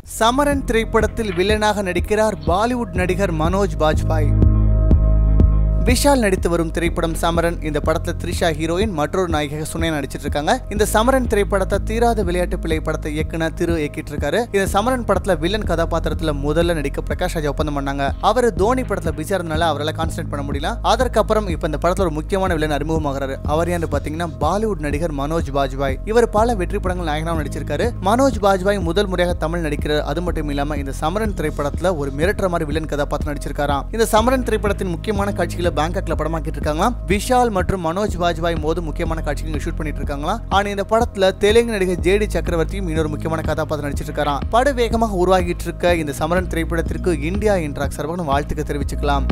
சமரன் திரைப்படத்தில் வில்லனாக நடிக்கிறார் பாலிவுட் நடிகர் மனோஜ் பாஜ்பாய். விஷால் நடித்து வரும் திரைப்படம் சமரன். இந்த படத்துல த்ரிஷா ஹீரோயின், மற்றொரு நாயகியாக சுனேனா நடிச்சிட்டு இருக்காங்க. இந்த சமரன் திரைப்படத்தை தீராத விளையாட்டு பிள்ளை படத்தை இயக்குனர் திரு இயக்கிட்டு இருக்காரு. இந்த சமரன் படத்துல வில்லன் கதாபாத்திரத்துல முதல்ல நடிக்க பிரகாஷ் ராஜ் ஒப்பந்தம் பண்ணாங்க. அவர் தோனி படத்துல பிஸியா இருந்தனால அவரால் கான்சன்ட்ரேட் பண்ண முடியல. அதற்கப்புறம் இப்ப இந்த படத்துல ஒரு முக்கியமான வில்லன் அறிமுகமாகிறாரு. அவர் யாரு பாத்தீங்கன்னா பாலிவுட் நடிகர் மனோஜ் பாஜ்பாய். இவர் பல வெற்றி படங்கள் நாயகனாக நடிச்சிருக்காரு. மனோஜ் பாஜ்பாய் முதல் முறையாக தமிழ் நடிக்கிறார். அது மட்டும் இல்லாம இந்த சமரன் திரைப்படத்துல ஒரு மிரட்டுற மாதிரி வில்லன் கதாபாத்திரம் நடிச்சிருக்காராம். இந்த சமரன் திரைப்படத்தின் முக்கியமான காட்சிகளை பேங்காக்ல படமாக்கிட்டு இருக்காங்க. விஷால் மற்றும் மனோஜ் பாஜ்பாய் மோது முக்கியமான காட்சிகள் ஷூட் பண்ணிட்டு இருக்காங்களா. ஆனா இந்த படத்துல தெலுங்கு நடிகர் ஜேடி சக்கரவர்த்தியும் இன்னொரு முக்கியமான கதாபாத்திரம் நடிச்சிட்டு இருக்காராம். படம் வேகமாக உருவாகிட்டு இருக்க இந்த சமரன் திரைப்படத்திற்கு இந்தியா இன்ட்ராக் சார்பாக வாழ்த்துக்கள் தெரிவிச்சுக்கலாம்.